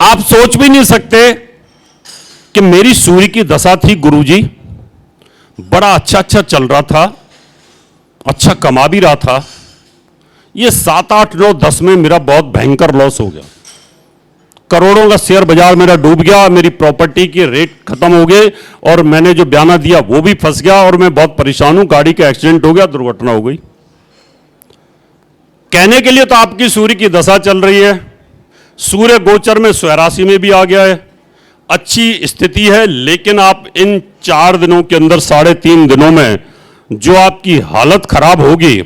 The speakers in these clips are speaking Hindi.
आप सोच भी नहीं सकते कि मेरी सूर्य की दशा थी गुरुजी, बड़ा अच्छा अच्छा चल रहा था, अच्छा कमा भी रहा था। ये 7, 8, 9, 10 में मेरा बहुत भयंकर लॉस हो गया। करोड़ों का शेयर बाजार मेरा डूब गया, मेरी प्रॉपर्टी के रेट खत्म हो गए और मैंने जो बयाना दिया वो भी फंस गया और मैं बहुत परेशान हूं। गाड़ी का एक्सीडेंट हो गया, दुर्घटना हो गई। कहने के लिए तो आपकी सूर्य की दशा चल रही है, सूर्य गोचर में स्वराशि में भी आ गया है, अच्छी स्थिति है। लेकिन आप इन 4 दिनों के अंदर, 3.5 दिनों में जो आपकी हालत खराब होगी,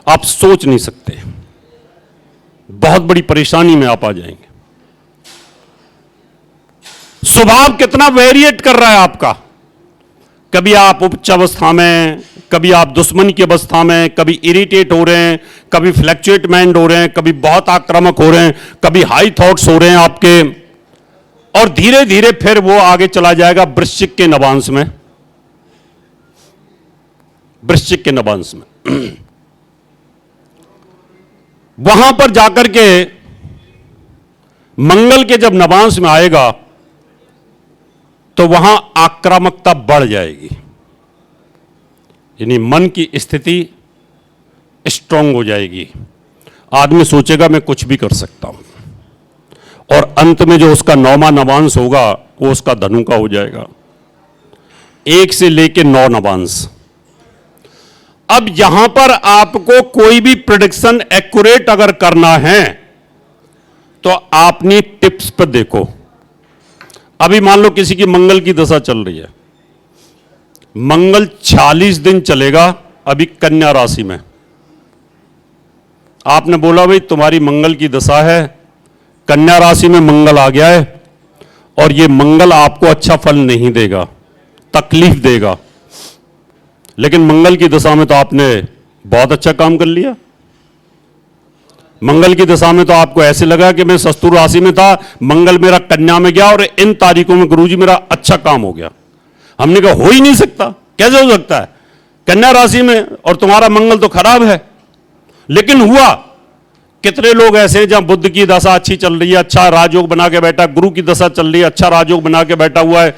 आप सोच नहीं सकते। बहुत बड़ी परेशानी में आप आ जाएंगे। स्वभाव कितना वेरिएट कर रहा है आपका। कभी आप उच्च अवस्था में, कभी आप दुश्मनी की अवस्था में, कभी इरिटेट हो रहे हैं, कभी फ्लैक्चुएट माइंड हो रहे हैं, कभी बहुत आक्रामक हो रहे हैं, कभी हाई थॉट्स हो रहे हैं आपके, और धीरे धीरे फिर वो आगे चला जाएगा वृश्चिक के नवांश में। वृश्चिक के नवांश में वहां पर जाकर के मंगल के जब नवांश में आएगा तो वहां आक्रामकता बढ़ जाएगी, यानी मन की स्थिति स्ट्रांग हो जाएगी। आदमी सोचेगा मैं कुछ भी कर सकता हूं, और अंत में जो उसका 9वां नवांश होगा वो उसका धनु का हो जाएगा, 1 से लेके 9 नवांश। अब यहां पर आपको कोई भी प्रेडिक्शन एक्यूरेट अगर करना है तो आपने टिप्स पर देखो। अभी मान लो किसी की मंगल की दशा चल रही है, मंगल 46 दिन चलेगा अभी कन्या राशि में। आपने बोला भाई तुम्हारी मंगल की दशा है, कन्या राशि में मंगल आ गया है और ये मंगल आपको अच्छा फल नहीं देगा, तकलीफ देगा। लेकिन मंगल की दशा में तो आपने बहुत अच्छा काम कर लिया। मंगल की दशा में तो आपको ऐसे लगा कि मैं शत्रु राशि में था, मंगल मेरा कन्या में गया और इन तारीखों में गुरुजी मेरा अच्छा काम हो गया। हमने कहा हो ही नहीं सकता, कैसे हो सकता है, कन्या राशि में और तुम्हारा मंगल तो खराब है। लेकिन हुआ। कितने लोग ऐसे हैं जहां बुध की दशा अच्छी चल रही है, अच्छा राजयोग बना के बैठा, गुरु की दशा चल रही है, अच्छा राजयोग बना के बैठा हुआ है,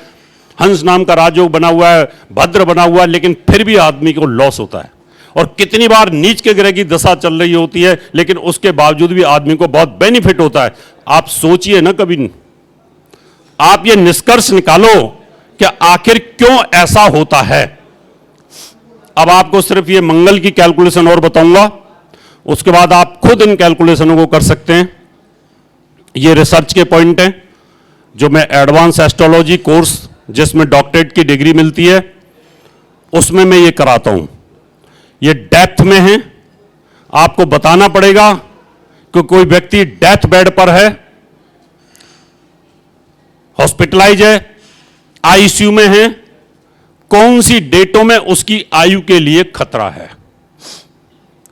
हंस नाम का राजयोग बना हुआ है, भद्र बना हुआ है, लेकिन फिर भी आदमी को लॉस होता है। और कितनी बार नीच के ग्रह की दशा चल रही होती है लेकिन उसके बावजूद भी आदमी को बहुत बेनिफिट होता है। आप सोचिए ना, कभी आप ये निष्कर्ष निकालो कि आखिर क्यों ऐसा होता है। अब आपको सिर्फ ये मंगल की कैलकुलेशन और बताऊंगा, उसके बाद आप खुद इन कैलकुलेशनों को कर सकते हैं। ये रिसर्च के पॉइंट हैं जो मैं एडवांस एस्ट्रोलॉजी कोर्स जिसमें डॉक्टरेट की डिग्री मिलती है उसमें मैं ये कराता हूं। ये डेप्थ में है, आपको बताना पड़ेगा कि कोई व्यक्ति डेथ बेड पर है, हॉस्पिटलाइज है, आईसीयू में है, कौन सी डेटों में उसकी आयु के लिए खतरा है।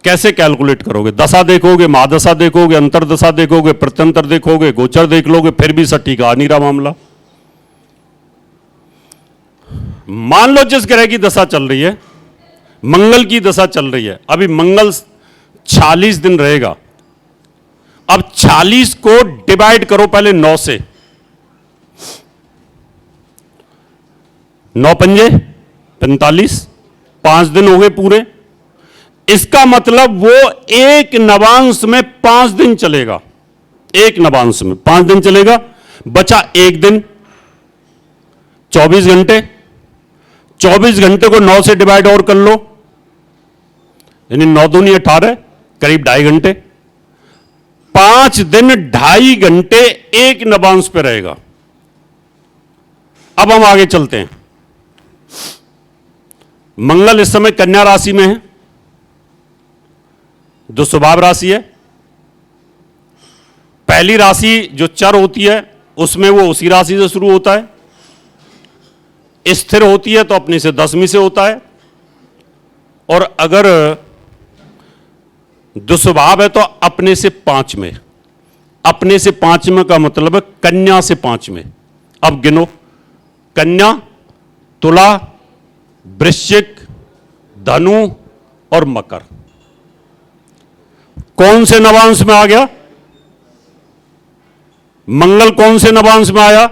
कैसे कैलकुलेट करोगे? दशा देखोगे, महादशा देखोगे, अंतरदशा देखोगे, प्रत्यंतर देखोगे, गोचर देख लोगे, फिर भी सटीक आ नहीं रहा मामला। मान लो जिस ग्रह की दशा चल रही है, मंगल की दशा चल रही है, अभी मंगल 46 दिन रहेगा। अब 46 को डिवाइड करो पहले 9 से, 9 पंजे 45, 5 दिन हो गए पूरे। इसका मतलब वो एक नवांश में 5 दिन चलेगा, एक नवांश में 5 दिन चलेगा, बचा 1 दिन, 24 घंटे। 24 घंटे को 9 से डिवाइड और कर लो, यानी 9 दूनी 18, करीब 2.5 घंटे। 5 दिन 2.5 घंटे एक नवांश पे रहेगा। अब हम आगे चलते हैं। मंगल इस समय कन्या राशि में है जो स्वभाव राशि है। पहली राशि जो चर होती है उसमें वो उसी राशि से शुरू होता है, स्थिर होती है तो अपने से 10वीं से होता है, और अगर दुस्वभाव है तो अपने से 5 में। अपने से 5 में का मतलब है कन्या से 5 में। अब गिनो, कन्या, तुला, वृश्चिक, धनु और मकर। कौन से नवांश में आ गया? मंगल कौन से नवांश में आया?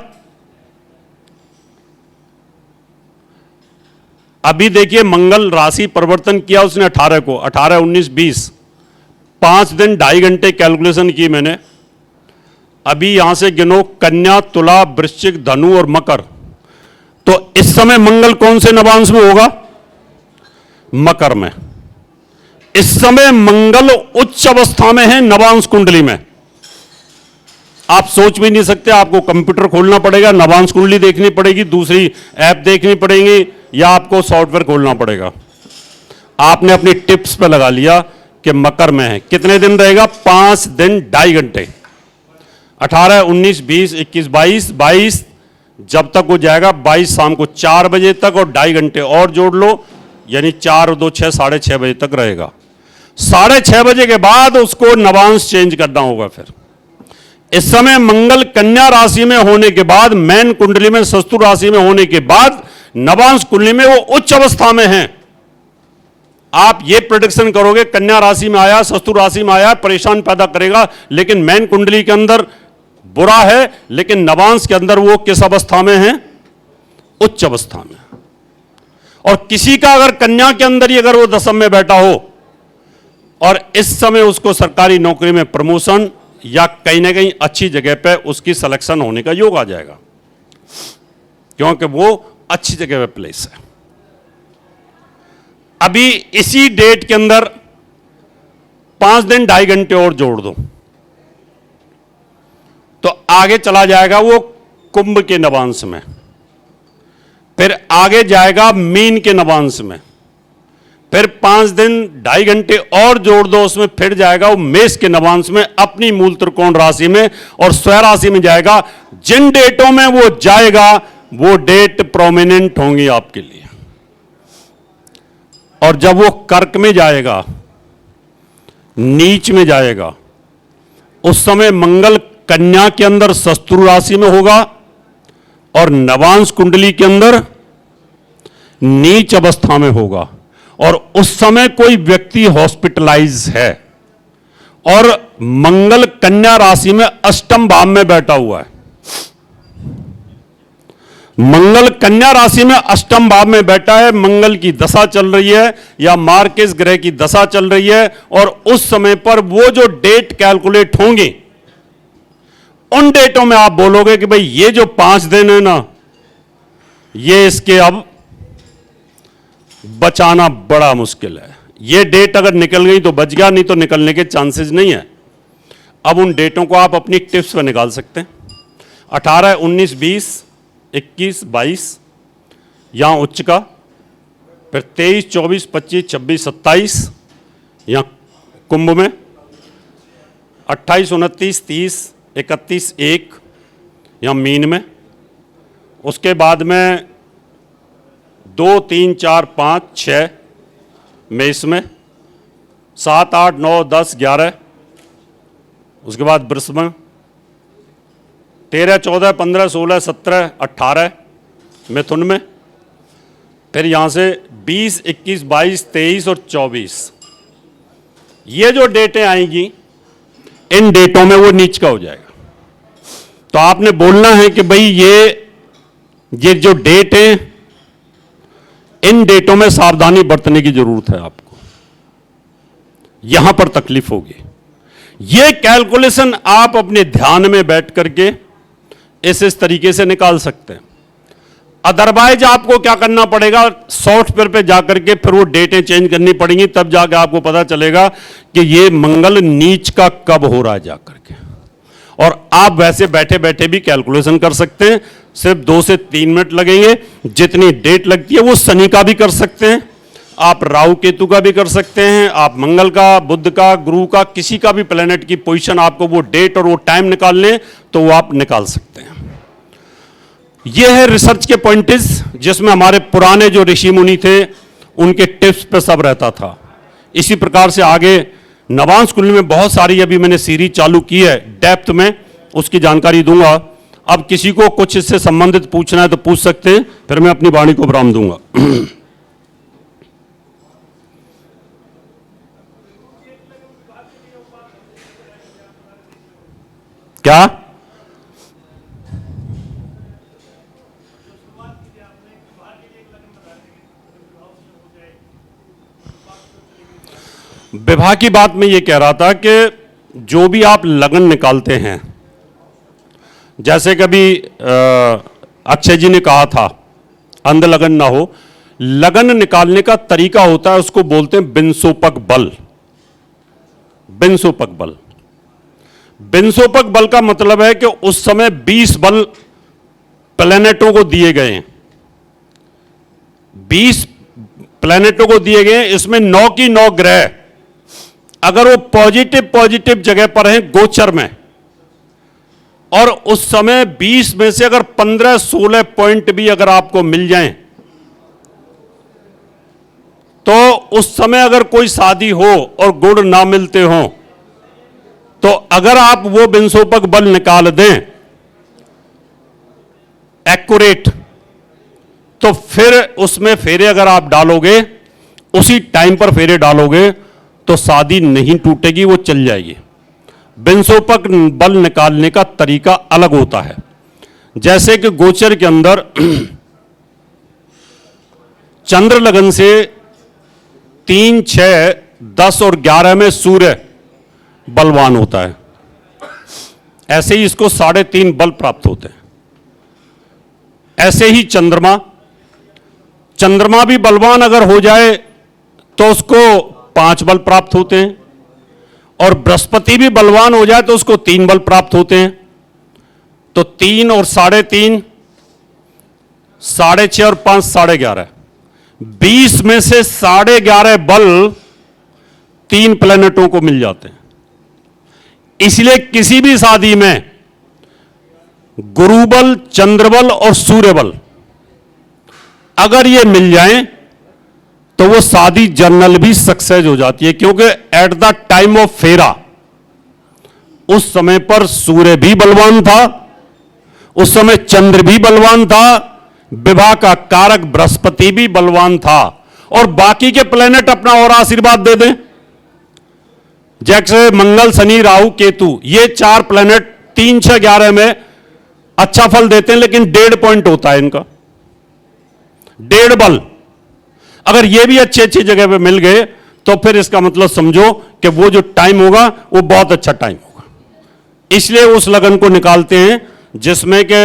अभी देखिए मंगल राशि परिवर्तन किया उसने 18 को, 18, 19, 20, 5 दिन 2.5 घंटे कैलकुलेशन की मैंने। अभी यहां से गिनो कन्या, तुला, वृश्चिक, धनु और मकर। तो इस समय मंगल कौन से नवांश में होगा? मकर में। इस समय मंगल उच्च अवस्था में है नवांश कुंडली में। आप सोच भी नहीं सकते, आपको कंप्यूटर खोलना पड़ेगा, नवांश कुंडली देखनी पड़ेगी, दूसरी ऐप देखनी पड़ेगी, या आपको सॉफ्टवेयर खोलना पड़ेगा। आपने अपनी टिप्स पे लगा लिया कि मकर में है। कितने दिन रहेगा? 5 दिन 2.5 घंटे, 18, 19, 20, 21, 22, जब तक वो जाएगा 22 शाम को 4 बजे तक, और 2.5 घंटे और जोड़ लो, यानी 4 और 2 6, 6:30 बजे तक रहेगा। 6:30 बजे के बाद उसको नवांश चेंज करना होगा। फिर इस समय मंगल कन्या राशि में होने के बाद, मैन कुंडली में शत्रु राशि में होने के बाद, नवांश कुंडली में वो उच्च अवस्था में है। आप ये प्रेडिक्शन करोगे कन्या राशि में आया, शत्रु राशि में आया, परेशान पैदा करेगा, लेकिन मैन कुंडली के अंदर बुरा है, लेकिन नवांश के अंदर वो किस अवस्था में है? उच्च अवस्था में। और किसी का अगर कन्या के अंदर ही अगर वो दशम में बैठा हो और इस समय उसको सरकारी नौकरी में प्रमोशन या कहीं ना कहीं अच्छी जगह पे उसकी सिलेक्शन होने का योग आ जाएगा, क्योंकि वो अच्छी जगह पे प्लेस है। अभी इसी डेट के अंदर 5 दिन 2.5 घंटे और जोड़ दो तो आगे चला जाएगा वो कुंभ के नवांश में, फिर आगे जाएगा मीन के नवांश में, फिर 5 दिन 2.5 घंटे और जोड़ दो, उसमें फिर जाएगा वो मेष के नवांश में, अपनी मूल त्रिकोण राशि में, और स्वयं राशि में जाएगा। जिन डेटों में वो जाएगा वो डेट प्रोमिनेंट होंगी आपके लिए। और जब वो कर्क में जाएगा, नीच में जाएगा, उस समय मंगल कन्या के अंदर शत्रु राशि में होगा और नवांश कुंडली के अंदर नीच अवस्था में होगा। और उस समय कोई व्यक्ति हॉस्पिटलाइज है और मंगल कन्या राशि में अष्टम भाव में बैठा हुआ है। मंगल कन्या राशि में अष्टम भाव में बैठा है, मंगल की दशा चल रही है या मार्केस ग्रह की दशा चल रही है, और उस समय पर वो जो डेट कैलकुलेट होंगे उन डेटों में आप बोलोगे कि भाई ये जो 5 दिन है ना, ये इसके अब बचाना बड़ा मुश्किल है। ये डेट अगर निकल गई तो बच गया, नहीं तो निकलने के चांसेस नहीं है। अब उन डेटों को आप अपनी टिप्स पर निकाल सकते हैं। 18, 19, 20, 21, 22 यहां उच्च का, फिर 23, 24, 25, 26, 27 यहां कुंभ में, 28, 29, 30, 31, 1 यहां मीन में, उसके बाद में 2, 3, 4, 5, 6 मेष में, 7, 8, 9, 10, 11 उसके बाद वृष में, 13, 14, 15, 16, 17, 18 मिथुन में, फिर यहां से 20, 21, 22, 23 और 24 ये जो डेटें आएंगी, इन डेटों में वो नीच का हो जाएगा। तो आपने बोलना है कि भाई ये जो डेट है, इन डेटों में सावधानी बरतने की जरूरत है आपको, यहां पर तकलीफ होगी। ये कैलकुलेशन आप अपने ध्यान में बैठ करके इस तरीके से निकाल सकते हैं। अदरवाइज आपको क्या करना पड़ेगा, सॉफ्टवेयर पे जाकर के फिर वो डेटें चेंज करनी पड़ेंगी, तब जाकर आपको पता चलेगा कि ये मंगल नीच का कब हो रहा है जाकर के। और आप वैसे बैठे बैठे भी कैलकुलेशन कर सकते हैं, सिर्फ 2 से 3 मिनट लगेंगे। जितनी डेट लगती है वो शनि का भी कर सकते हैं, आप राहु केतु का भी कर सकते हैं, आप मंगल का, बुध का, गुरु का, किसी का भी प्लेनेट की पोजीशन आपको वो डेट और वो टाइम निकाल लें तो वो आप निकाल सकते हैं। ये है रिसर्च के पॉइंट्स, जिसमें हमारे पुराने जो ऋषि मुनि थे उनके टिप्स पे सब रहता था। इसी प्रकार से आगे नवांश कुंडली में बहुत सारी अभी मैंने सीरीज चालू की है डेप्थ में, उसकी जानकारी दूंगा। अब किसी को कुछ इससे संबंधित पूछना है तो पूछ सकते हैं, फिर मैं अपनी वाणी को विराम दूंगा। क्या विवाह की बात में ये कह रहा था कि जो भी आप लगन निकालते हैं, जैसे कभी अक्षय जी ने कहा था अंध लगन ना हो, लगन निकालने का तरीका होता है, उसको बोलते हैं बिनसोपक बल। बिनसोपक बल, बिनसोपक बल का मतलब है कि उस समय 20 बल प्लैनेटों को दिए गए हैं, 20 प्लैनेटों को दिए गए हैं। इसमें 9 की 9 ग्रह अगर वो पॉजिटिव जगह पर हैं गोचर में, और उस समय 20 में से अगर 15-16 पॉइंट भी अगर आपको मिल जाएं, तो उस समय अगर कोई शादी हो और गुण ना मिलते हो, तो अगर आप वो बिनसोपक बल निकाल दें एक्यूरेट, तो फिर उसमें फेरे अगर आप डालोगे, उसी टाइम पर फेरे डालोगे, तो शादी नहीं टूटेगी, वो चल जाएगी। बिनसोपक बल निकालने का तरीका अलग होता है। जैसे कि गोचर के अंदर चंद्र लगन से 3, 6, 10 और 11 में सूर्य बलवान होता है, ऐसे ही इसको 3.5 बल प्राप्त होते हैं। ऐसे ही चंद्रमा भी बलवान अगर हो जाए तो उसको 5 बल प्राप्त होते हैं, और बृहस्पति भी बलवान हो जाए तो उसको 3 बल प्राप्त होते हैं। तो 3 और 3.5, 6.5 और 5, 11.5, 20 में से 11.5 बल 3 प्लैनेटों को मिल जाते हैं। इसलिए किसी भी शादी में गुरुबल, चंद्रबल और सूर्यबल अगर ये मिल जाएं, तो वो शादी जनरल भी सक्सेस हो जाती है, क्योंकि एट द टाइम ऑफ फेरा उस समय पर सूर्य भी बलवान था, उस समय चंद्र भी बलवान था, विवाह का कारक बृहस्पति भी बलवान था, और बाकी के प्लेनेट अपना और आशीर्वाद दे दें। जैसे मंगल, शनि, राहु, केतु, ये 4 प्लेनेट 3, 6, 11 में अच्छा फल देते हैं, लेकिन 1.5 पॉइंट होता है इनका, 1.5 बल। अगर ये भी अच्छी जगह पे मिल गए, तो फिर इसका मतलब समझो कि वो जो टाइम होगा वो बहुत अच्छा टाइम होगा। इसलिए उस लगन को निकालते हैं जिसमें कि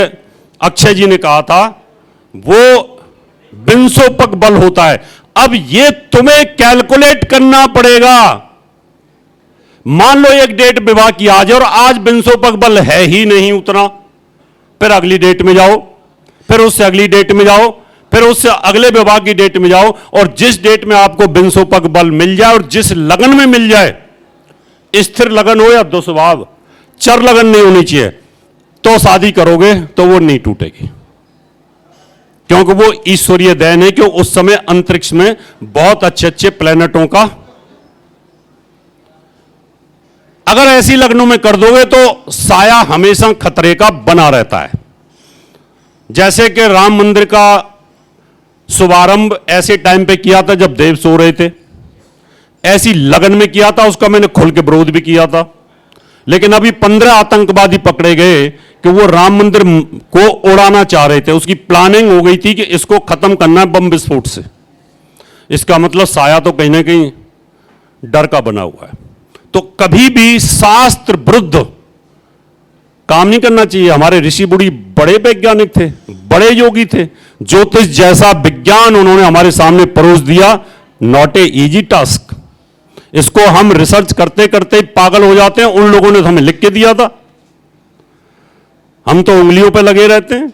अक्षय जी ने कहा था वो बिनसोपक बल होता है। अब ये तुम्हें कैलकुलेट करना पड़ेगा। मान लो एक डेट विवाह की आज, और आज बिनसोपक बल है ही नहीं उतना, फिर अगली डेट में जाओ, फिर उससे अगली डेट में जाओ, फिर उससे अगले विवाह की डेट में जाओ, और जिस डेट में आपको बिनसोपक बल मिल जाए और जिस लगन में मिल जाए, स्थिर लगन हो या दुस्वभाव, चर लगन नहीं होनी चाहिए, तो शादी करोगे तो वो नहीं टूटेगी, क्योंकि वो ईश्वरीय देन है कि उस समय अंतरिक्ष में बहुत अच्छे प्लैनेटों का, अगर ऐसी लग्नों में कर दोगे तो साया हमेशा खतरे का बना रहता है। जैसे कि राम मंदिर का शुभारंभ ऐसे टाइम पे किया था जब देव सो रहे थे, ऐसी लगन में किया था, उसका मैंने खुल के विरोध भी किया था। लेकिन अभी 15 आतंकवादी पकड़े गए कि वो राम मंदिर को उड़ाना चाह रहे थे, उसकी प्लानिंग हो गई थी कि इसको खत्म करना है बम विस्फोट से। इसका मतलब साया तो कहीं ना कहीं डर का बना हुआ है। तो कभी भी शास्त्र विरुद्ध काम नहीं करना चाहिए। हमारे ऋषि बुढ़ी बड़े वैज्ञानिक थे, बड़े योगी थे, ज्योतिष जैसा विज्ञान उन्होंने हमारे सामने परोस दिया। Not a easy task. इसको हम रिसर्च करते करते पागल हो जाते हैं। उन लोगों ने तो हमें लिख के दिया था, हम तो उंगलियों पे लगे रहते हैं,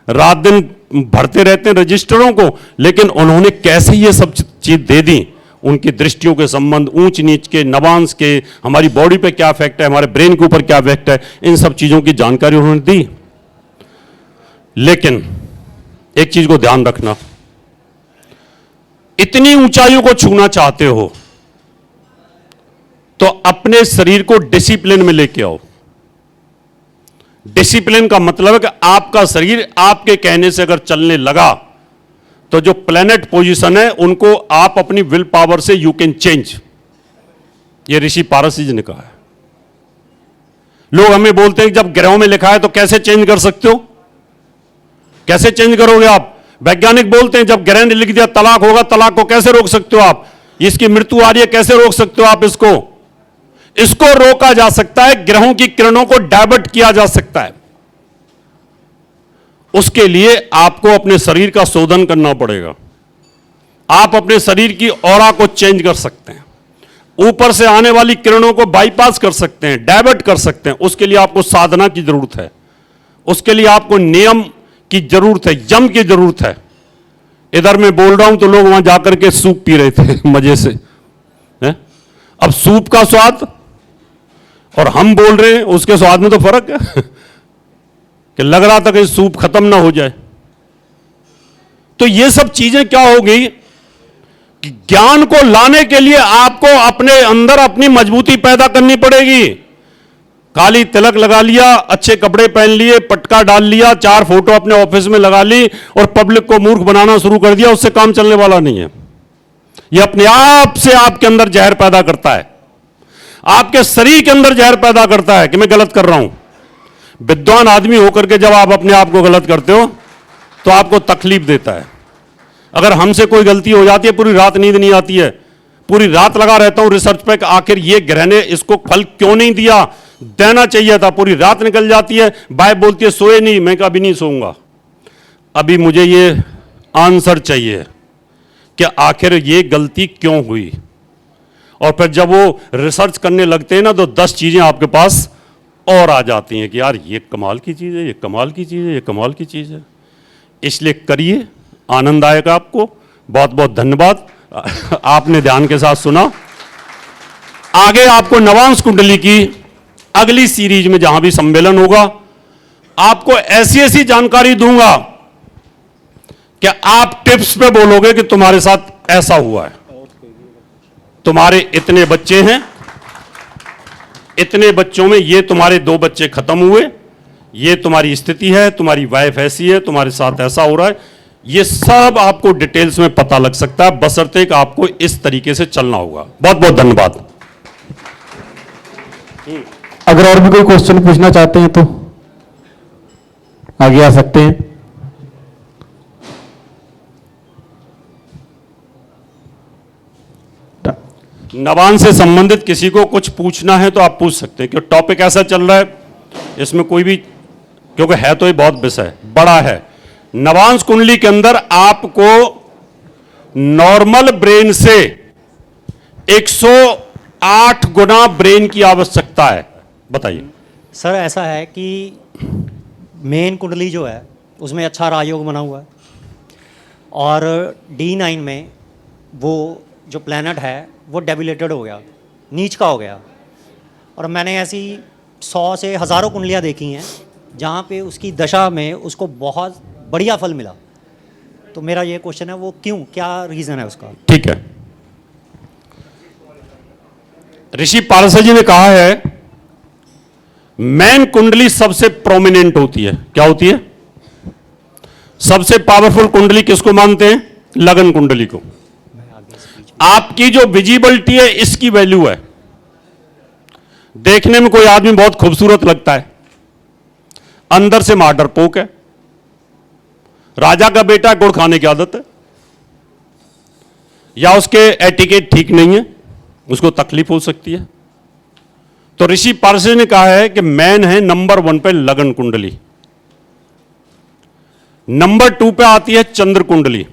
रात दिन भरते रहते हैं रजिस्टरों को, लेकिन उन्होंने कैसे ये सब चीज दे दी, उनकी दृष्टियों के संबंध, ऊंच नीच के, नवांश के, हमारी बॉडी पे क्या इफेक्ट है, हमारे ब्रेन के ऊपर क्या इफेक्ट है, इन सब चीजों की जानकारी उन्होंने दी। लेकिन एक चीज को ध्यान रखना, इतनी ऊंचाइयों को छूना चाहते हो तो अपने शरीर को डिसिप्लिन में लेके आओ। डिसिप्लिन का मतलब है कि आपका शरीर आपके कहने से अगर चलने लगा तो जो प्लेनेट पोजीशन है उनको आप अपनी विल पावर से यू कैन चेंज। ये ऋषि पारसी जी ने कहा है। लोग हमें बोलते हैं कि जब ग्रहों में लिखा है तो कैसे चेंज कर सकते हो, कैसे चेंज करोगे आप? वैज्ञानिक बोलते हैं जब ग्रह ने लिख दिया तलाक होगा, तलाक को कैसे रोक सकते हो आप? इसकी मृत्यु आ रही है, कैसे रोक सकते हो आप इसको? इसको रोका जा सकता है, ग्रहों की किरणों को डाइवर्ट किया जा सकता है। उसके लिए आपको अपने शरीर का शोधन करना पड़ेगा। आप अपने शरीर की ऑरा को चेंज कर सकते हैं, ऊपर से आने वाली किरणों को बाईपास कर सकते हैं, डाइवर्ट कर सकते हैं। उसके लिए आपको साधना की जरूरत है, उसके लिए आपको नियम की जरूरत है, यम की जरूरत है। इधर मैं बोल रहा हूं तो लोग वहां जाकर के सूप पी रहे थे मजे से, है? अब सूप का स्वाद और हम बोल रहे हैं उसके स्वाद में तो फर्क है कि लग रहा था कि सूप खत्म ना हो जाए। तो ये सब चीजें क्या हो गई कि ज्ञान को लाने के लिए आपको अपने अंदर अपनी मजबूती पैदा करनी पड़ेगी। काली तिलक लगा लिया, अच्छे कपड़े पहन लिए, पटका डाल लिया, 4 फोटो अपने ऑफिस में लगा ली और पब्लिक को मूर्ख बनाना शुरू कर दिया, उससे काम चलने वाला नहीं है। यह अपने आप से आपके अंदर जहर पैदा करता है, आपके शरीर के अंदर जहर पैदा करता है कि मैं गलत कर रहा हूं। विद्वान आदमी होकर के जब आप अपने आप को गलत करते हो तो आपको तकलीफ देता है। अगर हमसे कोई गलती हो जाती है, पूरी रात नींद नहीं आती है, पूरी रात लगा रहता हूं रिसर्च पे कि आखिर ये ग्रह ने इसको फल क्यों नहीं दिया, देना चाहिए था। पूरी रात निकल जाती है, वाइफ बोलती है सोए नहीं, मैं कभी नहीं सोऊंगा, अभी मुझे ये आंसर चाहिए कि आखिर ये गलती क्यों हुई। और फिर जब वो रिसर्च करने लगते हैं ना तो 10 चीजें आपके पास और आ जाती हैं कि यार ये कमाल की चीज है, ये कमाल की चीज है, ये कमाल की चीज है। इसलिए करिए, आनंद आएगा आपको। बहुत बहुत धन्यवाद, आपने ध्यान के साथ सुना। आगे आपको नवांश कुंडली की अगली सीरीज में जहां भी सम्मेलन होगा, आपको ऐसी ऐसी जानकारी दूंगा कि आप टिप्स पे बोलोगे कि तुम्हारे साथ ऐसा हुआ है, तुम्हारे इतने बच्चे हैं, इतने बच्चों में ये तुम्हारे 2 बच्चे खत्म हुए, ये तुम्हारी स्थिति है, तुम्हारी वाइफ ऐसी है, तुम्हारे साथ ऐसा हो रहा है। ये सब आपको डिटेल्स में पता लग सकता है, बशर्ते कि आपको इस तरीके से चलना होगा। बहुत बहुत धन्यवाद। अगर और भी कोई क्वेश्चन पूछना चाहते हैं तो आगे आ सकते हैं। नवांश से संबंधित किसी को कुछ पूछना है तो आप पूछ सकते हैं, क्योंकि टॉपिक ऐसा चल रहा है, इसमें कोई भी, क्योंकि है तो ये बहुत विषय बड़ा है। नवांश कुंडली के अंदर आपको नॉर्मल ब्रेन से 108 गुना ब्रेन की आवश्यकता है। बताइए सर। ऐसा है कि मेन कुंडली जो है उसमें अच्छा राजयोग बना हुआ है और D9 में वो जो प्लैनेट है वो डेबिलेटेड हो गया, नीच का हो गया। और मैंने ऐसी 100 से हज़ारों कुंडलियाँ देखी हैं जहाँ पे उसकी दशा में उसको बहुत बढ़िया फल मिला। तो मेरा ये क्वेश्चन है, वो क्यों, क्या रीज़न है उसका? ठीक है, ऋषि पारसा जी ने कहा है मैन कुंडली सबसे प्रोमिनेंट होती है। क्या होती है? सबसे पावरफुल कुंडली किसको मानते हैं? लगन कुंडली को। आपकी जो विजिबिलिटी है इसकी वैल्यू है। देखने में कोई आदमी बहुत खूबसूरत लगता है, अंदर से मां डरपोक है, राजा का बेटा, गुड़ खाने की आदत है, या उसके एटिकेट ठीक नहीं है, उसको तकलीफ हो सकती है। तो ऋषि पारसे ने कहा है कि मैन है नंबर 1 पे लगन कुंडली, नंबर 2 पे आती है चंद्र कुंडली।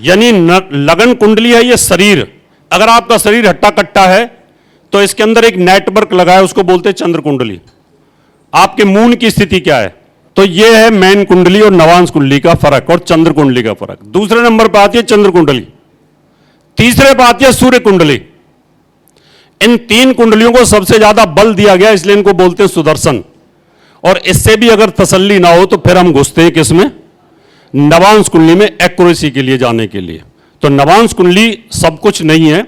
यानी लगन कुंडली है ये शरीर। अगर आपका शरीर हट्टा कट्टा है तो इसके अंदर एक नेटवर्क लगा है, उसको बोलते हैं चंद्र कुंडली। आपके मून की स्थिति क्या है? तो ये है मैन कुंडली और नवांश कुंडली का फर्क और चंद्र कुंडली का फर्क। दूसरे नंबर पर आती है चंद्र कुंडली, तीसरे पर आती है सूर्य कुंडली। इन 3 कुंडलियों को सबसे ज्यादा बल दिया गया, इसलिए इनको बोलते हैं सुदर्शन। और इससे भी अगर तसल्ली ना हो तो फिर हम घुसते हैं किसमें? नवांश कुंडली में, एक्यूरेसी के लिए जाने के लिए। तो नवांश कुंडली सब कुछ नहीं है,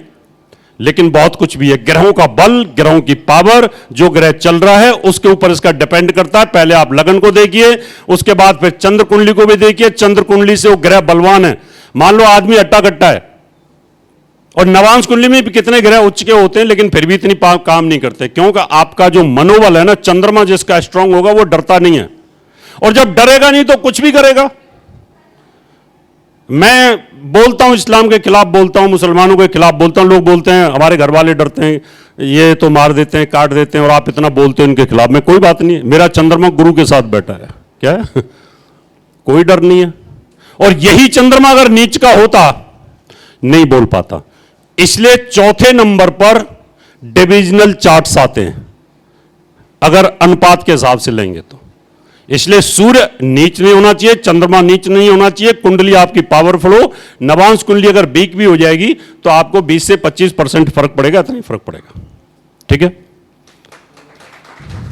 लेकिन बहुत कुछ भी है। ग्रहों का बल, ग्रहों की पावर, जो ग्रह चल रहा है उसके ऊपर इसका डिपेंड करता है। पहले आप लगन को देखिए, उसके बाद फिर चंद्र कुंडली को भी देखिए। चंद्र कुंडली से वो ग्रह बलवान है। मान लो आदमी अट्टा कट्टा है, और नवांश कुंडली में भी कितने ग्रह उच्च के होते हैं, लेकिन फिर भी इतनी काम नहीं करते, क्योंकि आपका जो मनोबल है ना, चंद्रमा जिसका स्ट्रांग होगा वो डरता नहीं है, और जब डरेगा नहीं तो कुछ भी करेगा। मैं बोलता हूं इस्लाम के खिलाफ बोलता हूं, मुसलमानों के खिलाफ बोलता हूं, लोग बोलते हैं हमारे घर वाले डरते हैं, ये तो मार देते हैं, काट देते हैं, और आप इतना बोलते हैं उनके खिलाफ। में कोई बात नहीं है, मेरा चंद्रमा गुरु के साथ बैठा है, क्या है? कोई डर नहीं है। और यही चंद्रमा अगर नीच का होता नहीं बोल पाता। इसलिए चौथे नंबर पर डिविजनल चार्ट्स आते हैं अगर अनुपात के हिसाब से लेंगे तो। इसलिए सूर्य नीच नहीं होना चाहिए, चंद्रमा नीच नहीं होना चाहिए, कुंडली आपकी पावरफुल हो। नवांश कुंडली अगर वीक भी हो जाएगी तो आपको 20 से 25% फर्क पड़ेगा, इतना ही फर्क पड़ेगा। ठीक है।